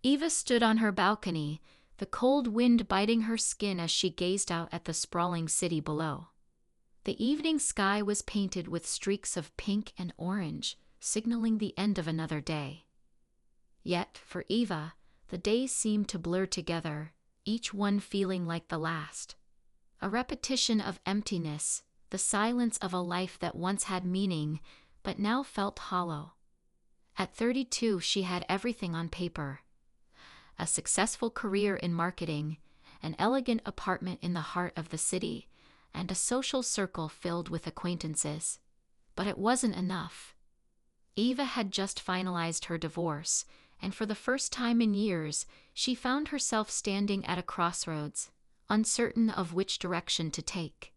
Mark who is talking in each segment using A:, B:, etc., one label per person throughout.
A: Eva stood on her balcony, the cold wind biting her skin as she gazed out at the sprawling city below. The evening sky was painted with streaks of pink and orange, signaling the end of another day. Yet, for Eva, the days seemed to blur together, each one feeling like the last. A repetition of emptiness, the silence of a life that once had meaning, but now felt hollow. At 32, she had everything on paper: a successful career in marketing, an elegant apartment in the heart of the city, and a social circle filled with acquaintances. But it wasn't enough. Eva had just finalized her divorce, and for the first time in years, she found herself standing at a crossroads, uncertain of which direction to take.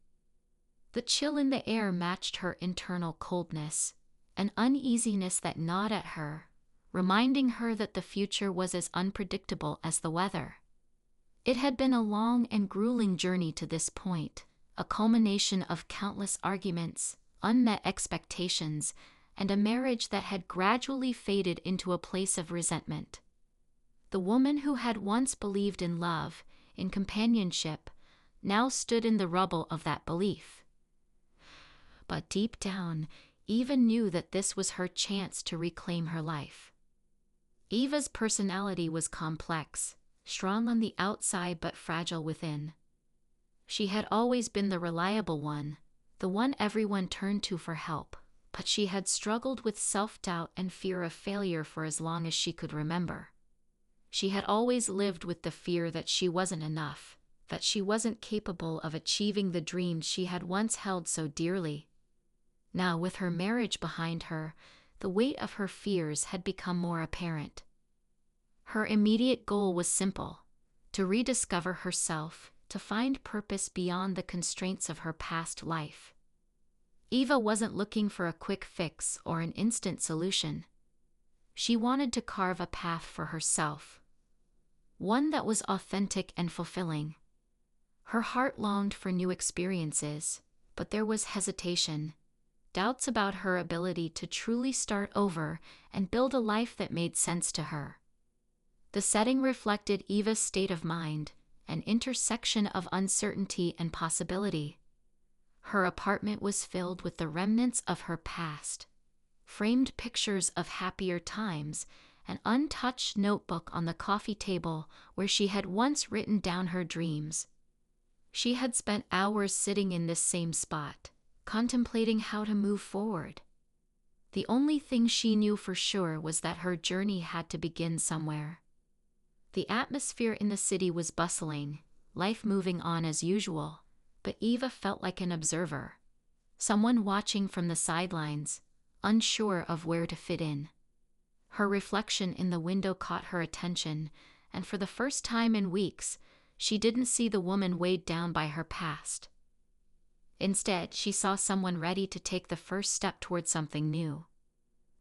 A: The chill in the air matched her internal coldness, an uneasiness that gnawed at her, reminding her that the future was as unpredictable as the weather. It had been a long and grueling journey to this point, a culmination of countless arguments, unmet expectations, and a marriage that had gradually faded into a place of resentment. The woman who had once believed in love, in companionship, now stood in the rubble of that belief. But deep down, Eva knew that this was her chance to reclaim her life. Eva's personality was complex, strong on the outside but fragile within. She had always been the reliable one, the one everyone turned to for help, but she had struggled with self-doubt and fear of failure for as long as she could remember. She had always lived with the fear that she wasn't enough, that she wasn't capable of achieving the dreams she had once held so dearly. Now, with her marriage behind her, the weight of her fears had become more apparent. Her immediate goal was simple: to rediscover herself, to find purpose beyond the constraints of her past life. Eva wasn't looking for a quick fix or an instant solution. She wanted to carve a path for herself, one that was authentic and fulfilling. Her heart longed for new experiences, but there was hesitation, doubts about her ability to truly start over and build a life that made sense to her. The setting reflected Eva's state of mind, an intersection of uncertainty and possibility. Her apartment was filled with the remnants of her past, framed pictures of happier times, an untouched notebook on the coffee table where she had once written down her dreams. She had spent hours sitting in this same spot, contemplating how to move forward. The only thing she knew for sure was that her journey had to begin somewhere. The atmosphere in the city was bustling, life moving on as usual, but Eva felt like an observer, someone watching from the sidelines, unsure of where to fit in. Her reflection in the window caught her attention, and for the first time in weeks, she didn't see the woman weighed down by her past. Instead, she saw someone ready to take the first step toward something new.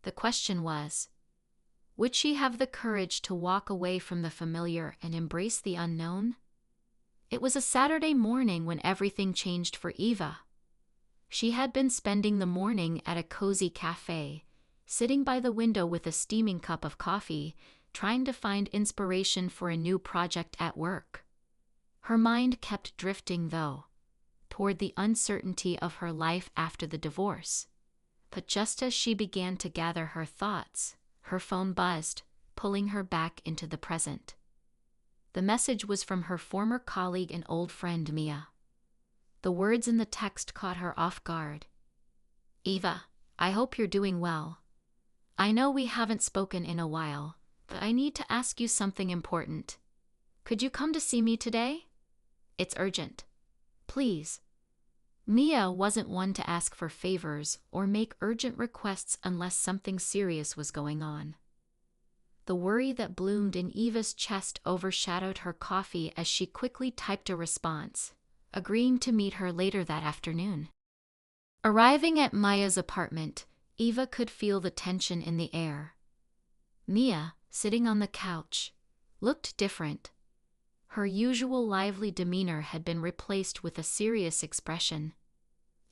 A: The question was, would she have the courage to walk away from the familiar and embrace the unknown? It was a Saturday morning when everything changed for Eva. She had been spending the morning at a cozy cafe, sitting by the window with a steaming cup of coffee, trying to find inspiration for a new project at work. Her mind kept drifting, though, toward the uncertainty of her life after the divorce. But just as she began to gather her thoughts, her phone buzzed, pulling her back into the present. The message was from her former colleague and old friend Mia. The words in the text caught her off guard. "Eva, I hope you're doing well. I know we haven't spoken in a while, but I need to ask you something important. Could you come to see me today? It's urgent. Please." Mia wasn't one to ask for favors or make urgent requests unless something serious was going on. The worry that bloomed in Eva's chest overshadowed her coffee as she quickly typed a response, agreeing to meet her later that afternoon. Arriving at Maya's apartment, Eva could feel the tension in the air. Mia, sitting on the couch, looked different. Her usual lively demeanor had been replaced with a serious expression.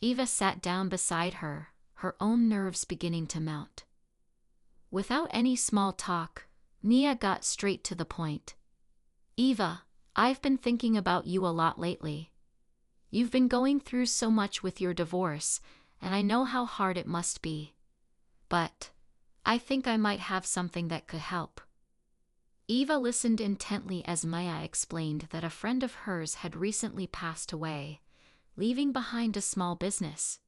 A: Eva sat down beside her, her own nerves beginning to mount. Without any small talk, Mia got straight to the point. Eva, I've been thinking about you a lot lately. You've been going through so much with your divorce, and I know how hard it must be. But I think I might have something that could help. Eva listened intently as Maya explained that a friend of hers had recently passed away, leaving behind a small business.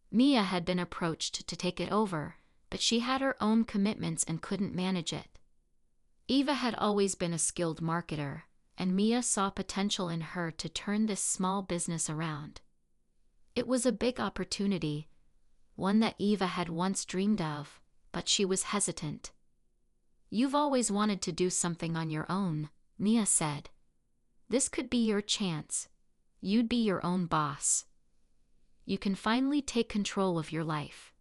A: Mia had been approached to take it over, but she had her own commitments and couldn't manage it. Eva had always been a skilled marketer, and Mia saw potential in her to turn this small business around. It was a big opportunity, one that Eva had once dreamed of, but she was hesitant. You've always wanted to do something on your own, Mia said. This could be your chance. You'd be your own boss. You can finally take control of your life.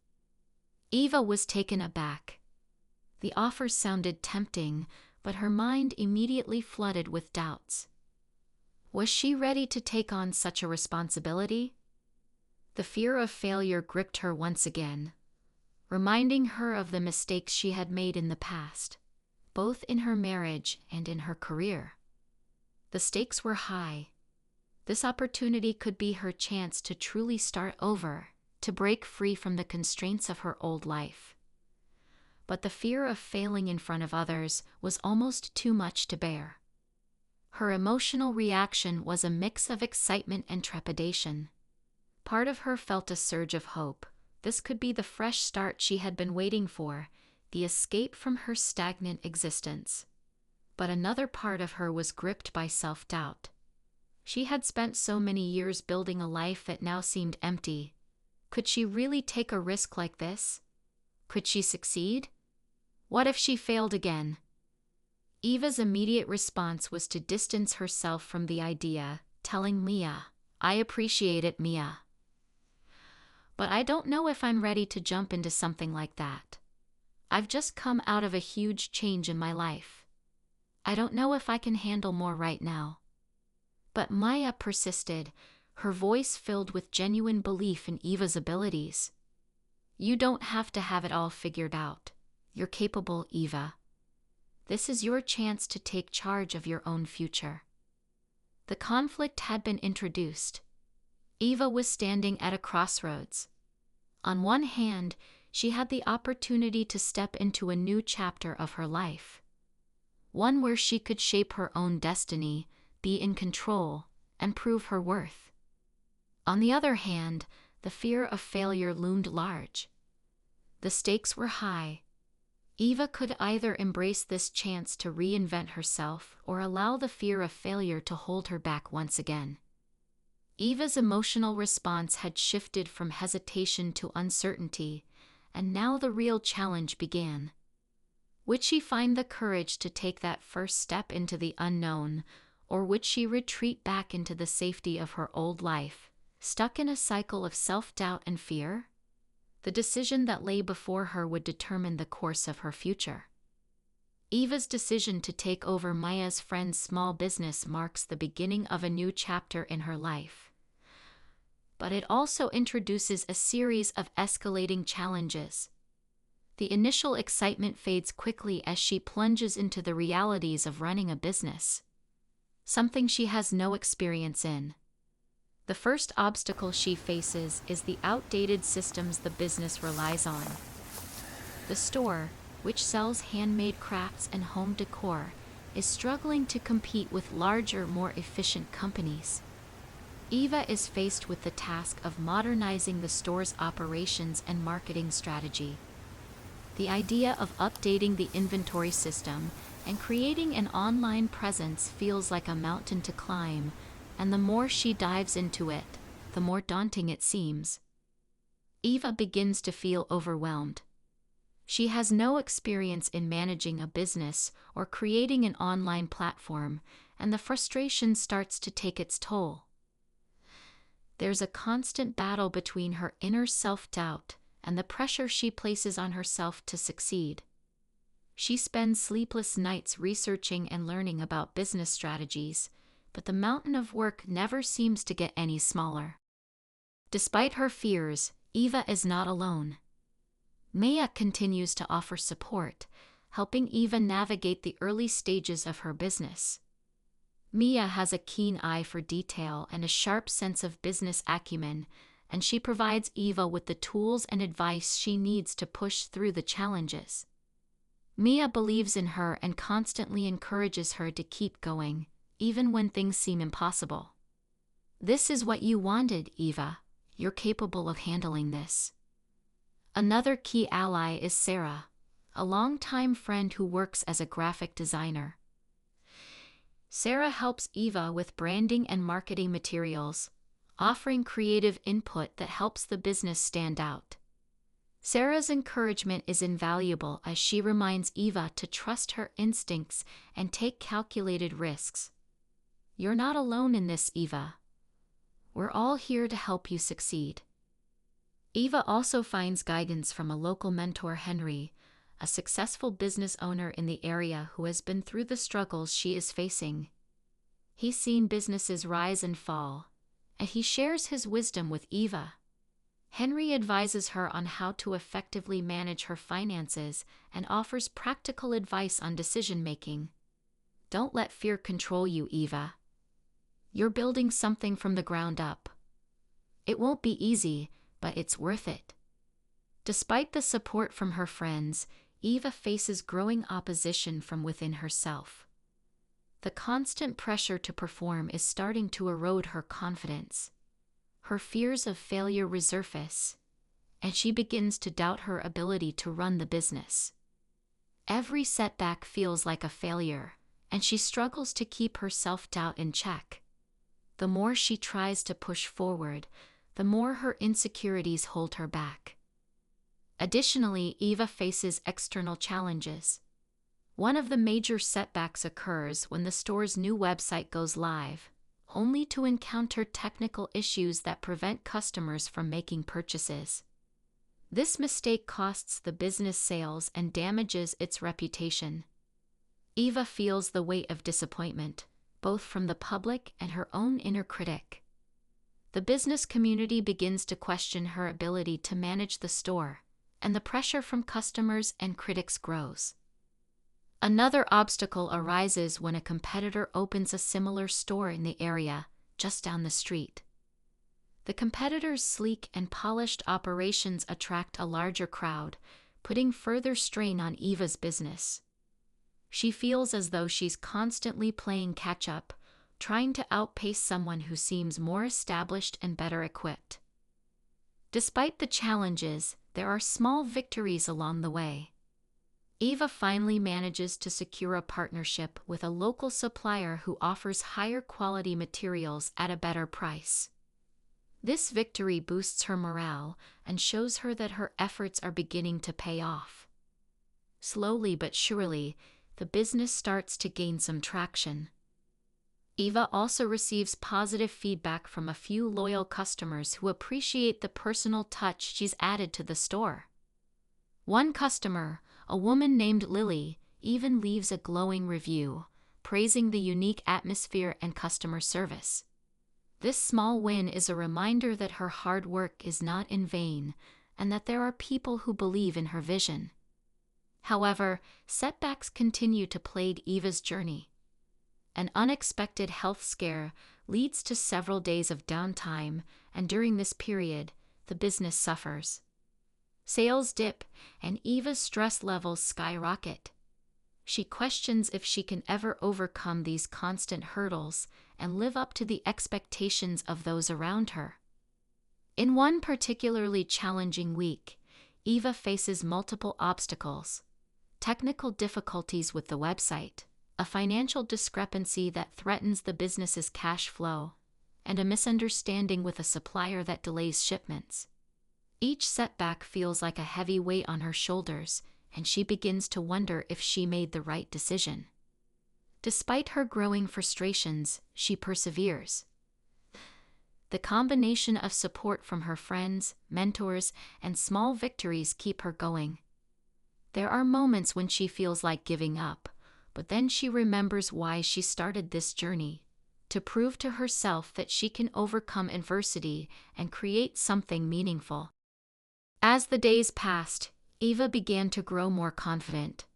A: Eva was taken aback. The offer sounded tempting, but her mind immediately flooded with doubts. Was she ready to take on such a responsibility? The fear of failure gripped her once again, reminding her of the mistakes she had made in the past, both in her marriage and in her career. The stakes were high. This opportunity could be her chance to truly start over, to break free from the constraints of her old life. But the fear of failing in front of others was almost too much to bear. Her emotional reaction was a mix of excitement and trepidation. Part of her felt a surge of hope. This could be the fresh start she had been waiting for, the escape from her stagnant existence. But another part of her was gripped by self-doubt. She had spent so many years building a life that now seemed empty. Could she really take a risk like this? Could she succeed? What if she failed again? Eva's immediate response was to distance herself from the idea, telling Mia, "I appreciate it, Mia. But I don't know if I'm ready to jump into something like that. I've just come out of a huge change in my life. I don't know if I can handle more right now." But Maya persisted, her voice filled with genuine belief in Eva's abilities. "You don't have to have it all figured out. You're capable, Eva. This is your chance to take charge of your own future." The conflict had been introduced. Eva was standing at a crossroads. On one hand, she had the opportunity to step into a new chapter of her life. One where she could shape her own destiny, be in control, and prove her worth. On the other hand, the fear of failure loomed large. The stakes were high. Eva could either embrace this chance to reinvent herself or allow the fear of failure to hold her back once again. Eva's emotional response had shifted from hesitation to uncertainty, and now the real challenge began. Would she find the courage to take that first step into the unknown, or would she retreat back into the safety of her old life, stuck in a cycle of self-doubt and fear? The decision that lay before her would determine the course of her future. Eva's decision to take over Maya's friend's small business marks the beginning of a new chapter in her life. But it also introduces a series of escalating challenges. The initial excitement fades quickly as she plunges into the realities of running a business, something she has no experience in. The first obstacle she faces is the outdated systems the business relies on. The store, which sells handmade crafts and home decor, is struggling to compete with larger, more efficient companies. Eva is faced with the task of modernizing the store's operations and marketing strategy. The idea of updating the inventory system and creating an online presence feels like a mountain to climb, and the more she dives into it, the more daunting it seems. Eva begins to feel overwhelmed. She has no experience in managing a business or creating an online platform, and the frustration starts to take its toll. There's a constant battle between her inner self-doubt and the pressure she places on herself to succeed. She spends sleepless nights researching and learning about business strategies, but the mountain of work never seems to get any smaller. Despite her fears, Eva is not alone. Maya continues to offer support, helping Eva navigate the early stages of her business. Mia has a keen eye for detail and a sharp sense of business acumen, and she provides Eva with the tools and advice she needs to push through the challenges. Mia believes in her and constantly encourages her to keep going, even when things seem impossible. "This is what you wanted, Eva. You're capable of handling this." Another key ally is Sarah, a longtime friend who works as a graphic designer. Sarah helps Eva with branding and marketing materials, offering creative input that helps the business stand out. Sarah's encouragement is invaluable as she reminds Eva to trust her instincts and take calculated risks. "You're not alone in this, Eva. We're all here to help you succeed." Eva also finds guidance from a local mentor, Henry, a successful business owner in the area who has been through the struggles she is facing. He's seen businesses rise and fall, and he shares his wisdom with Eva. Henry advises her on how to effectively manage her finances and offers practical advice on decision-making. "Don't let fear control you, Eva. You're building something from the ground up. It won't be easy, but it's worth it." Despite the support from her friends, Eva faces growing opposition from within herself. The constant pressure to perform is starting to erode her confidence. Her fears of failure resurface, and she begins to doubt her ability to run the business. Every setback feels like a failure, and she struggles to keep her self-doubt in check. The more she tries to push forward, the more her insecurities hold her back. Additionally, Eva faces external challenges. One of the major setbacks occurs when the store's new website goes live, only to encounter technical issues that prevent customers from making purchases. This mistake costs the business sales and damages its reputation. Eva feels the weight of disappointment, both from the public and her own inner critic. The business community begins to question her ability to manage the store, and the pressure from customers and critics grows. Another obstacle arises when a competitor opens a similar store in the area, just down the street. The competitor's sleek and polished operations attract a larger crowd, putting further strain on Eva's business. She feels as though she's constantly playing catch-up, trying to outpace someone who seems more established and better equipped. Despite the challenges, there are small victories along the way. Eva finally manages to secure a partnership with a local supplier who offers higher quality materials at a better price. This victory boosts her morale and shows her that her efforts are beginning to pay off. Slowly but surely, the business starts to gain some traction. Eva also receives positive feedback from a few loyal customers who appreciate the personal touch she's added to the store. One customer, a woman named Lily, even leaves a glowing review, praising the unique atmosphere and customer service. This small win is a reminder that her hard work is not in vain, and that there are people who believe in her vision. However, setbacks continue to plague Eva's journey. An unexpected health scare leads to several days of downtime, and during this period, the business suffers. Sales dip, and Eva's stress levels skyrocket. She questions if she can ever overcome these constant hurdles and live up to the expectations of those around her. In one particularly challenging week, Eva faces multiple obstacles: technical difficulties with the website, a financial discrepancy that threatens the business's cash flow, and a misunderstanding with a supplier that delays shipments. Each setback feels like a heavy weight on her shoulders, and she begins to wonder if she made the right decision. Despite her growing frustrations, she perseveres. The combination of support from her friends, mentors, and small victories keep her going. There are moments when she feels like giving up, but then she remembers why she started this journey: to prove to herself that she can overcome adversity and create something meaningful. As the days passed, Eva began to grow more confident.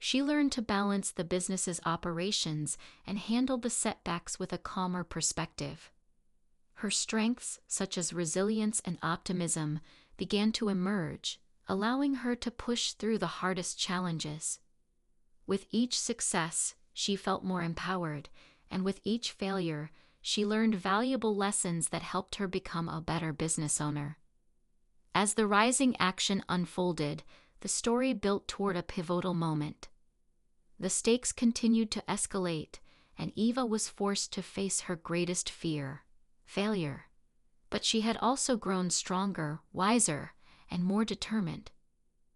A: She learned to balance the business's operations and handle the setbacks with a calmer perspective. Her strengths, such as resilience and optimism, began to emerge, allowing her to push through the hardest challenges. With each success, she felt more empowered, and with each failure, she learned valuable lessons that helped her become a better business owner. As the rising action unfolded, the story built toward a pivotal moment. The stakes continued to escalate, and Eva was forced to face her greatest fear: failure. But she had also grown stronger, wiser, and more determined.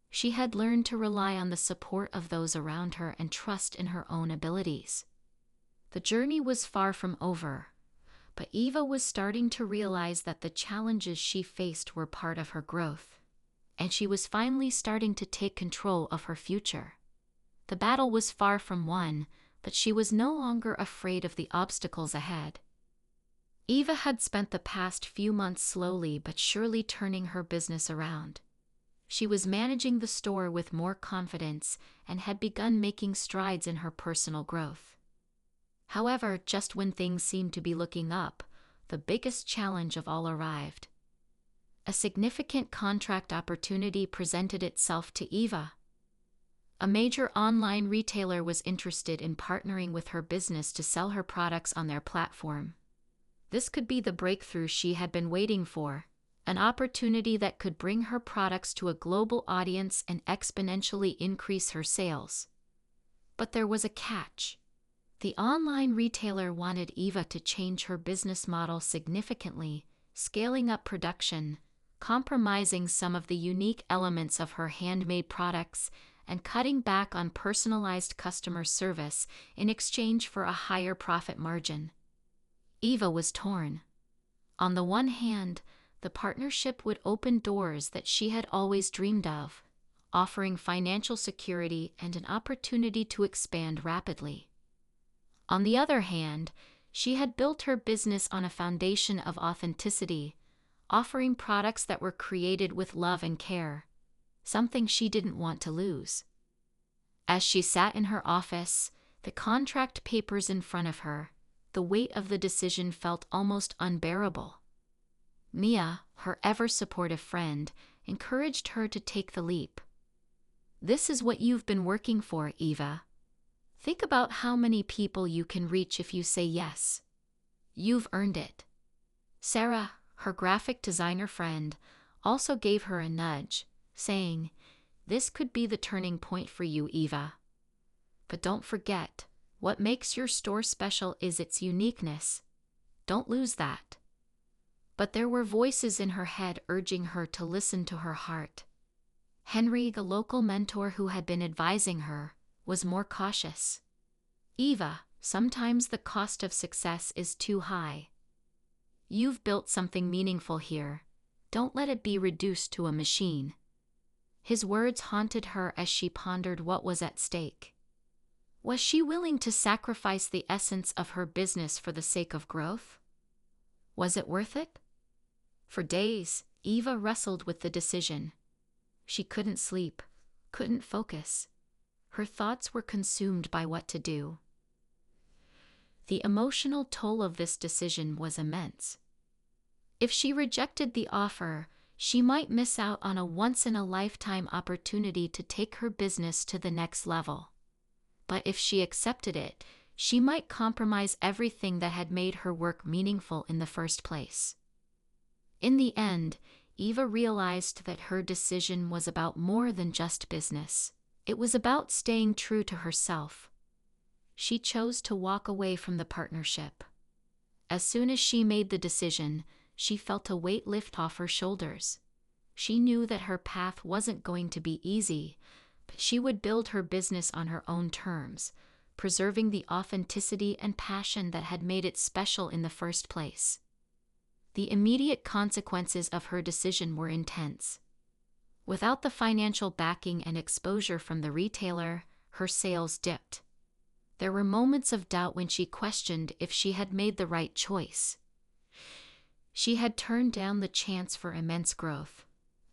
A: She had learned to rely on the support of those around her and trust in her own abilities. The journey was far from over, but Eva was starting to realize that the challenges she faced were part of her growth, and she was finally starting to take control of her future. The battle was far from won, but she was no longer afraid of the obstacles ahead. Eva had spent the past few months slowly but surely turning her business around. She was managing the store with more confidence and had begun making strides in her personal growth. However, just when things seemed to be looking up, the biggest challenge of all arrived. A significant contract opportunity presented itself to Eva. A major online retailer was interested in partnering with her business to sell her products on their platform. This could be the breakthrough she had been waiting for, an opportunity that could bring her products to a global audience and exponentially increase her sales. But there was a catch. The online retailer wanted Eva to change her business model significantly, scaling up production, compromising some of the unique elements of her handmade products, and cutting back on personalized customer service in exchange for a higher profit margin. Eva was torn. On the one hand, the partnership would open doors that she had always dreamed of, offering financial security and an opportunity to expand rapidly. On the other hand, she had built her business on a foundation of authenticity, offering products that were created with love and care, something she didn't want to lose. As she sat in her office, the contract papers in front of her, the weight of the decision felt almost unbearable. Mia, her ever-supportive friend, encouraged her to take the leap. "This is what you've been working for, Eva. Think about how many people you can reach if you say yes. You've earned it." Sarah, her graphic designer friend, also gave her a nudge, saying, "This could be the turning point for you, Eva. But don't forget, what makes your store special is its uniqueness. Don't lose that." But there were voices in her head urging her to listen to her heart. Henry, the local mentor who had been advising her, was more cautious. "Eva, sometimes the cost of success is too high. You've built something meaningful here. Don't let it be reduced to a machine." His words haunted her as she pondered what was at stake. Was she willing to sacrifice the essence of her business for the sake of growth? Was it worth it? For days, Eva wrestled with the decision. She couldn't sleep, couldn't focus. Her thoughts were consumed by what to do. The emotional toll of this decision was immense. If she rejected the offer, she might miss out on a once-in-a-lifetime opportunity to take her business to the next level. But if she accepted it, she might compromise everything that had made her work meaningful in the first place. In the end, Eva realized that her decision was about more than just business. It was about staying true to herself. She chose to walk away from the partnership. As soon as she made the decision, she felt a weight lift off her shoulders. She knew that her path wasn't going to be easy, but she would build her business on her own terms, preserving the authenticity and passion that had made it special in the first place. The immediate consequences of her decision were intense. Without the financial backing and exposure from the retailer, her sales dipped. There were moments of doubt when she questioned if she had made the right choice. She had turned down the chance for immense growth,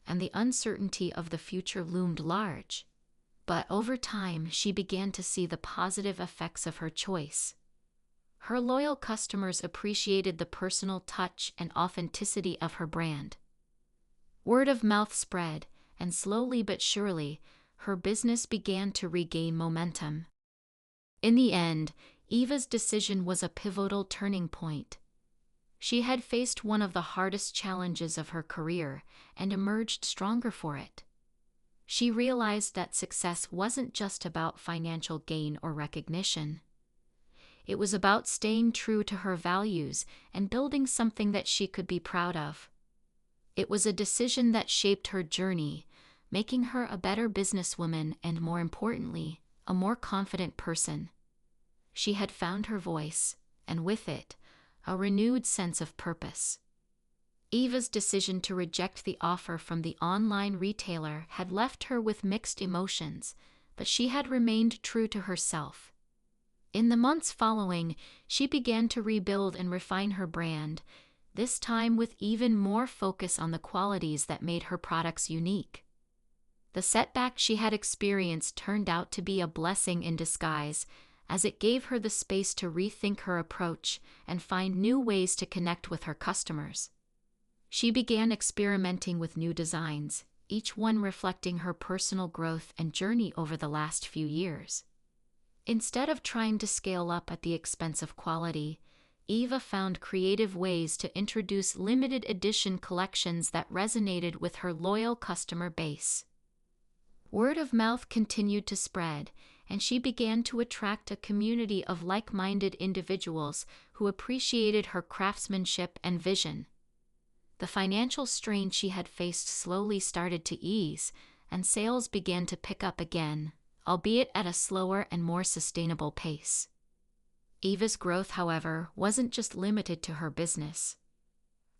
A: and the uncertainty of the future loomed large. But over time, she began to see the positive effects of her choice. Her loyal customers appreciated the personal touch and authenticity of her brand. Word of mouth spread, and slowly but surely, her business began to regain momentum. In the end, Eva's decision was a pivotal turning point. She had faced one of the hardest challenges of her career and emerged stronger for it. She realized that success wasn't just about financial gain or recognition. It was about staying true to her values and building something that she could be proud of. It was a decision that shaped her journey, making her a better businesswoman and, more importantly, a more confident person. She had found her voice, and with it, a renewed sense of purpose. Eva's decision to reject the offer from the online retailer had left her with mixed emotions, but she had remained true to herself. In the months following, she began to rebuild and refine her brand, this time with even more focus on the qualities that made her products unique. The setback she had experienced turned out to be a blessing in disguise, as it gave her the space to rethink her approach and find new ways to connect with her customers. She began experimenting with new designs, each one reflecting her personal growth and journey over the last few years. Instead of trying to scale up at the expense of quality, Eva found creative ways to introduce limited edition collections that resonated with her loyal customer base. Word of mouth continued to spread, and she began to attract a community of like-minded individuals who appreciated her craftsmanship and vision. The financial strain she had faced slowly started to ease, and sales began to pick up again, albeit at a slower and more sustainable pace. Eva's growth, however, wasn't just limited to her business.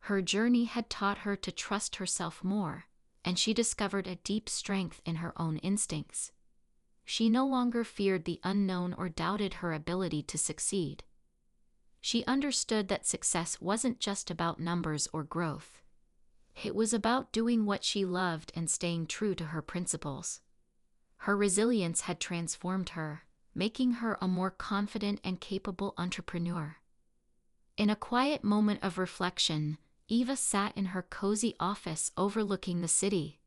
A: Her journey had taught her to trust herself more, and she discovered a deep strength in her own instincts. She no longer feared the unknown or doubted her ability to succeed. She understood that success wasn't just about numbers or growth. It was about doing what she loved and staying true to her principles. Her resilience had transformed her, making her a more confident and capable entrepreneur. In a quiet moment of reflection, Eva sat in her cozy office overlooking the city.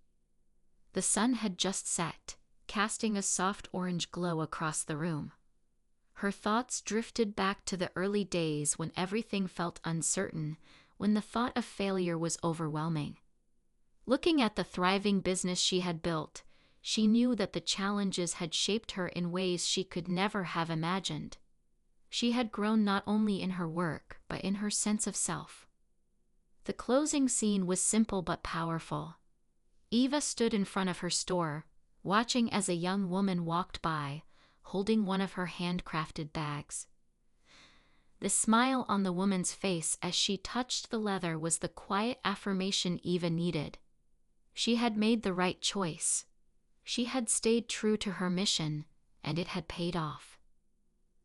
A: The sun had just set, casting a soft orange glow across the room. Her thoughts drifted back to the early days when everything felt uncertain, when the thought of failure was overwhelming. Looking at the thriving business she had built, she knew that the challenges had shaped her in ways she could never have imagined. She had grown not only in her work, but in her sense of self. The closing scene was simple but powerful. Eva stood in front of her store, watching as a young woman walked by, holding one of her handcrafted bags. The smile on the woman's face as she touched the leather was the quiet affirmation Eva needed. She had made the right choice. She had stayed true to her mission, and it had paid off.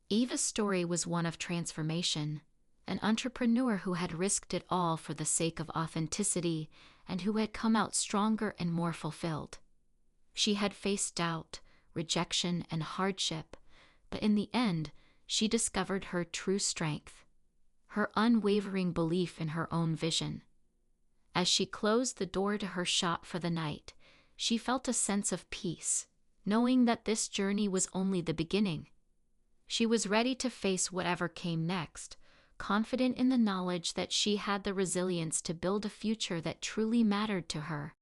A: Eva's story was one of transformation, an entrepreneur who had risked it all for the sake of authenticity and who had come out stronger and more fulfilled. She had faced doubt, rejection, and hardship, but in the end, she discovered her true strength, her unwavering belief in her own vision. As she closed the door to her shop for the night, she felt a sense of peace, knowing that this journey was only the beginning. She was ready to face whatever came next, confident in the knowledge that she had the resilience to build a future that truly mattered to her.